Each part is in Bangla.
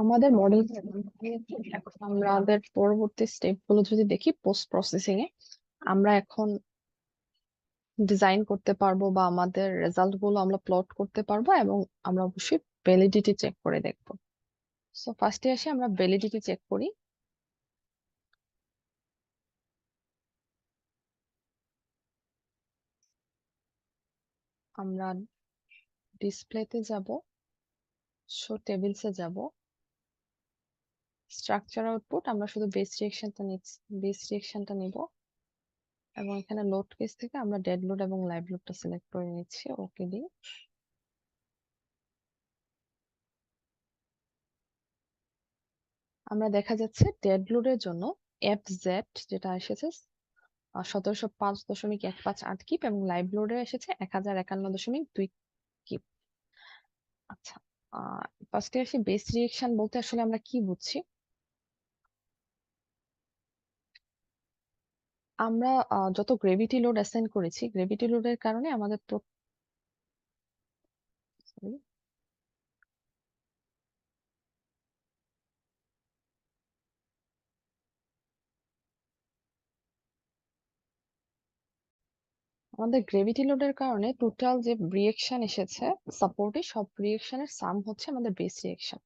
আমাদের মডেল আমাদের পরবর্তী স্টেপ গুলো যদি দেখি, পোস্ট প্রসেসিং এ আমরা এখন ডিজাইন করতে পারবো বা আমাদের রেজাল্ট গুলো আমরা প্লট করতে পারবো, এবং আমরা অবশ্যই ভ্যালিডিটি চেক করে দেখবো। সো ফার্স্টে আসি, আমরা ভ্যালিডিটি চেক করি। আমরা ডিসপ্লেতে যাব, শো টেবিলসে যাব, স্ট্রাকচার আউটপুট আমরা শুধু বেস রিয়েকশনটা নিব, এবং এখানে লোড কেস থেকে আমরা ডেড লোড এবং লাইভ লোডটা সিলেক্ট করে নিচ্ছি। ওকে দিই। আমরা দেখা যাচ্ছে ডেড লোডের জন্য এফ জেড যেটা এসেছে 1705.158 কিপ, এবং লাইভ লোডে এসেছে 1051.2 কিপ। আচ্ছা, ফার্স্টে আসি বেস রিয়েকশন বলতে আসলে আমরা কি বুঝছি। আমরা যত গ্রেভিটি লোড অ্যাসাইন করেছি, গ্রেভিটি লোডের কারণে আমাদের sorry, আমাদের গ্রেভিটি লোডের কারণে টোটাল যে রিয়েকশন এসেছে সাপোর্টে, সব রিয়েকশনের সাম হচ্ছে আমাদের বেস রিয়েকশন।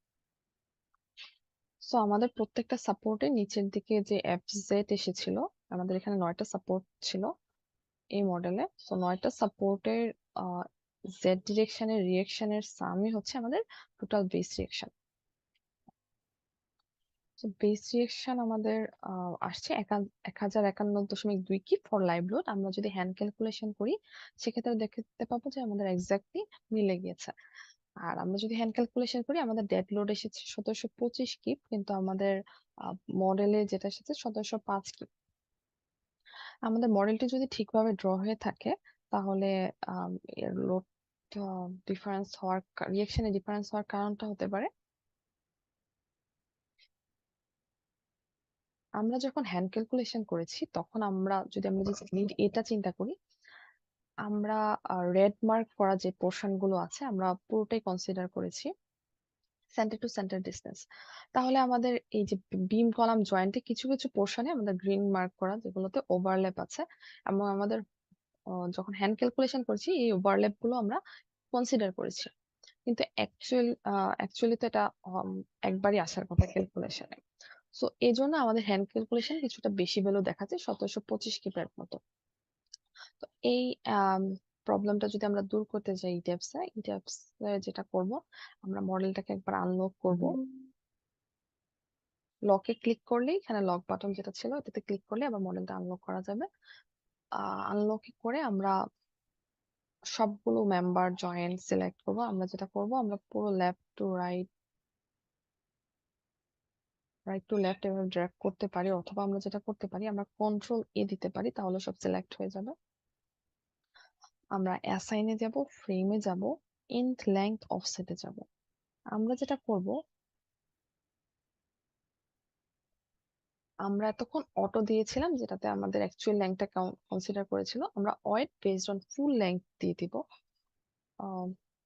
সো আমাদের প্রত্যেকটা সাপোর্টের নিচের দিকে যে এফ জেড এসেছিল, আমাদের এখানে 9টা সাপোর্ট ছিল এই মডেলে। সো 9টা সাপোর্টের জেড ডিরেকশনের রিয়েকশনের সামই হচ্ছে আমাদের টোটাল বেস রিয়েকশন। তো বেস রিয়েকশন আমাদের আসছে 1051.2 কি ফর লাইভ লোড। আমরা যদি হ্যান্ড ক্যালকুলেশন করি, সেক্ষেত্রে দেখতে পাবো যে আমাদের এক্স্যাক্টলি মিলে গিয়েছে। আর আমরা যদি হ্যান্ড ক্যালকুলেশন করি, আমাদের ডেড লোড এসেছে 1725 কিপ, কিন্তু আমাদের মডেলে যেটা এসেছে 1705 কিপ। আমাদের মডেলটি যদি ঠিকভাবে ড্র হয়ে থাকে, তাহলে এর লোড ডিফারেন্স হওয়ার, রিয়েকশনে ডিফারেন্স হওয়ার কারণটা হতে পারে আমরা যখন হ্যান্ড ক্যালকুলেশন করেছি, তখন আমরা যে লিড এটা চিন্তা করি, আমরা রেড মার্ক করা যে পোর্শন গুলো আছে আমরা পুরোটাই কনসিডার করেছি সেন্টার টু সেন্টার ডিসটেন্স। তাহলে আমাদের এই যে বিম কলাম জয়েন্টে কিছু কিছু পোর্শনে আমাদের গ্রিন মার্ক করা, যেগুলোতে ওভারল্যাপ আছে, এবং আমাদের যখন হ্যান্ড ক্যালকুলেশন করেছি এই ওভারল্যাপ গুলো আমরা কনসিডার করেছি। কিন্তু অ্যাকচুয়ালি তো এটা একবারই আসার কথা ক্যালকুলেশনে। সো এই জন্য আমাদের হ্যান্ড ক্যালকুলেশন কিছুটা বেশি ভ্যালু দেখাচ্ছে, 1725 কিপের মতো। তো এই প্রবলেমটা যদি আমরা দূর করতে যাই ইটেপস যেটা করব, আমরা মডেলটাকে একবার আনলক করব। লকে ক্লিক করলেই, এখানে লক বাটন যেটা ছিল এটাতে ক্লিক করলে আবার মডেলটা আনলক করা যাবে। আনলক করে আমরা সবগুলো মেম্বার জয়েন্ট সিলেক্ট করব। আমরা যেটা করব, আমরা পুরো left to right, right to left এভাবে ড্র্যাগ করতে পারি, অথবা আমরা যেটা করতে পারি, আমরা কন্ট্রোল এ দিতে পারি, তাহলে সব সিলেক্ট হয়ে যাবে। আমরা অ্যাসাইনে যাব, ফ্রেমে যাব, এন্ড লেংথ অফসেটে যাব। আমরা যেটা করব, আমরা এতক্ষণ অটো দিয়েছিলাম যেটাতে আমাদের অ্যাকচুয়াল লেংথটা কনসিডার করেছিল, আমরা weight based on full length দিয়ে দিব।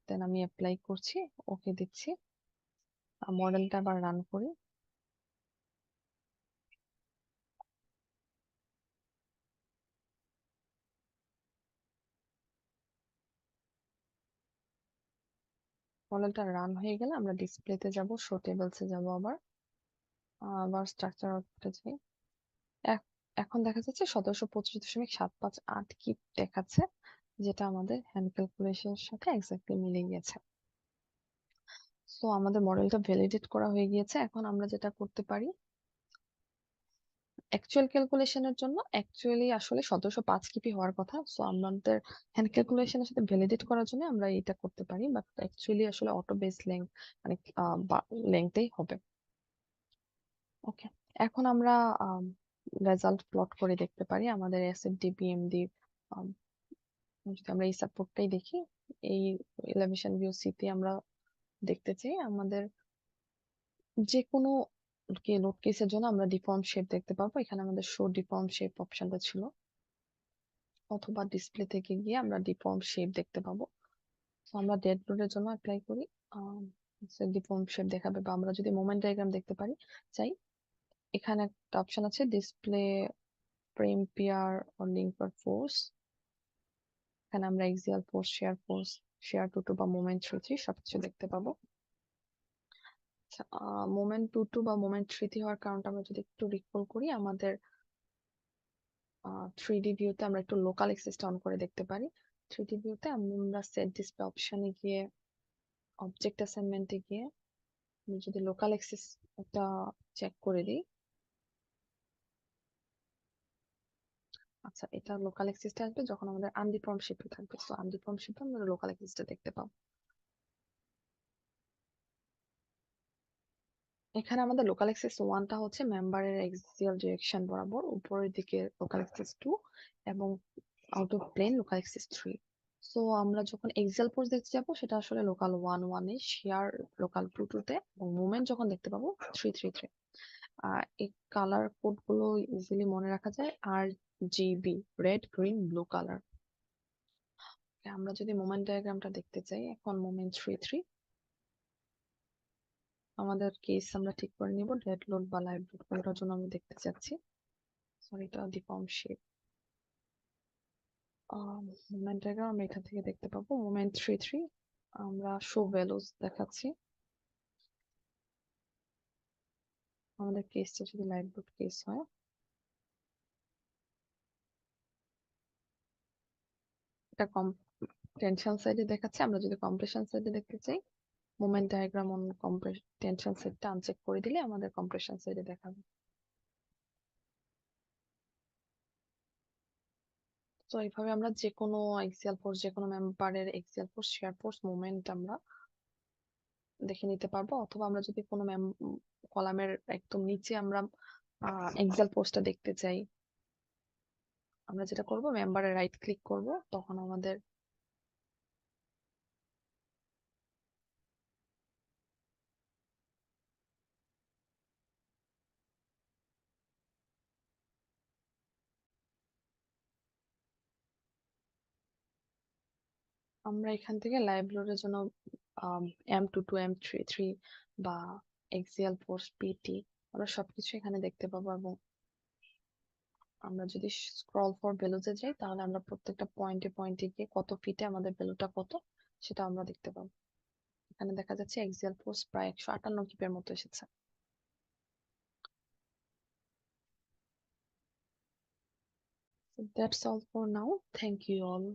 দেন আমি অ্যাপ্লাই করছি, ওকে দিচ্ছি। মডেলটা আবার রান করি। মডেলটা রান হয়ে গেলে আমরা ডিসপ্লেতে যাব, শো টেবলসে যাব, আবার স্ট্রাকচার আউটপুটে যাই। এখন দেখা যাচ্ছে 1725.758 কি দেখাচ্ছে, যেটা আমাদের হ্যান্ড ক্যালকুলেশনের সাথে এক্স্যাক্টলি মিলে গিয়েছে। সো আমাদের মডেলটা ভ্যালিডেট করা হয়ে গিয়েছে। এখন আমরা যেটা করতে পারি, অ্যাকচুয়াল ক্যালকুলেশনের জন্য অ্যাকচুয়ালি আসলে 1705 কিপি হওয়ার কথা। সো আমাদের হ্যান্ড ক্যালকুলেশনের সাথে ভ্যালিডেট করার জন্য আমরা এটা করতে পারি, বাট অ্যাকচুয়ালি আসলে অটো বেস লেংথ মানে লেংথেই হবে। ওকে, এখন আমরা রেজাল্ট প্লট করে দেখতে পারি আমাদের এসএফডি বিএমডি। যদি আমরা এই সাপোর্টটাই দেখি, এই এলিভেশন ভিউ সিতে আমরা দেখতে চাই আমাদের যে কোনো লোড কেসের জন্য আমরা ডিফর্ম শেপ দেখতে পাবো। এখানে আমাদের শো ডিফর্ম শেপ অপশনটা ছিল, অথবা ডিসপ্লে থেকে গিয়ে আমরা ডিফর্ম শেপ দেখতে পাবো। তো আমরা ডেড লোডের জন্য অ্যাপ্লাই করি। ডিফর্ম শেপ দেখাবে, বা আমরা যদি মোমেন্ট ডায়াগ্রাম দেখতে পারি চাই, এখানে একটা অপশন আছে ডিসপ্লে ফ্রেম পেয়ার ও লিঙ্ক পার ফোর্স। এখানে আমরা axial force, shear two two বা মোমেন্ট থ্রি থ্রি সবকিছু দেখতে পাবো। মোমেন্ট টু টু বা মোমেন্ট থ্রি থ্রি হওয়ার কারণটা আমরা যদি একটু রিকল করি, আমাদের 3D ভিউতে আমরা একটু লোকাল এক্সিসটা অন করে দেখতে পারি। 3D ভিউতে আমরা সেট ডিসপ্লে অপশনে গিয়ে অবজেক্ট অ্যাসাইনমেন্টে গিয়ে আমি যদি লোকাল এক্সিস একটা চেক করে দিই, আচ্ছা এটা লোকাল এক্সিসটা আসবে যখন আমাদের আনডিফর্ম শেপে থাকবে। তো আনডিফর্ম শেপে আমরা লোকাল এক্সিসটা দেখতে পাবো। এখানে আমাদের লোকাল এক্সিস ওয়ানটা হচ্ছে মেম্বারের এক্সিয়াল ডিরেকশন বরাবর উপরের দিকে লোকাল এক্সিস টু, এবং out of plane local axis three. So আমরা যখন এক্সিয়াল ফোর্স দেখতে যাবো সেটা আসলে লোকাল ওয়ান ওয়ানে, শেয়ার লোকাল টু টু তে, এবং মুভমেন্ট যখন দেখতে পাবো থ্রি থ্রি থ্রি। এই কালার কোড গুলো ইজিলি মনে রাখা যায়, R GB, red green blue colour. আমরা যদি মোমেন্ট ডায়াগ্রামটা দেখতে চাই, এখন মোমেন্ট থ্রি থ্রি আমাদের কেস আমরা ঠিক করে নিব, ডেড লোড বা লাইভ লোড কোনটার জন্য আমি দেখতে চাচ্ছি। সরি, এটা ডিফর্ম শেপ। মোমেন্ট ডায়াগ্রাম আমরা এখান থেকে দেখতে পাবো মোমেন্ট থ্রি থ্রি। আমরা শো ভ্যালুস দেখাচ্ছি। আমাদের কেসটা যদি লাইভ লোড কেস হয়, এটা কম টেনশন সাইডে দেখাচ্ছে। আমরা যদি কম্প্রেশন সাইডে দেখতে চাই, মোমেন্ট ডায়াগ্রাম অন টেনশন সাইডটা আনচেক করে দিলে আমাদের কম্প্রেশন সাইডে দেখাবে। তো এইভাবে আমরা যে কোনো এক্সিয়াল ফোর্স, যে কোনো মেম্বারের axial force, shear force, moment আমরা দেখে নিতে পারবো। অথবা আমরা যদি কোনো কলামের একদম নিচে আমরা এক্সিয়াল ফোর্সটা দেখতে চাই, আমরা যেটা করব মেম্বারে রাইট ক্লিক করব, তখন আমাদের আমরা এখান থেকে লাইভ লোডের জন্য M two two, M three three বা এক্সিয়াল ফোর্স পিটি আমরা সবকিছু এখানে দেখতে পাবো। এবং আমরা যদি স্ক্রল ফর ভ্যালুতে যাই, তাহলে আমরা প্রত্যেকটা পয়েন্টে পয়েন্টে গিয়ে কত ফিটে আমাদের ভ্যালুটা কত সেটা আমরা দেখতে পাবো। এখানে দেখা যাচ্ছে এক্সিয়াল ফোর্স প্রায় 158 কিপের মতো এসেছে। So that's all for now. Thank you all.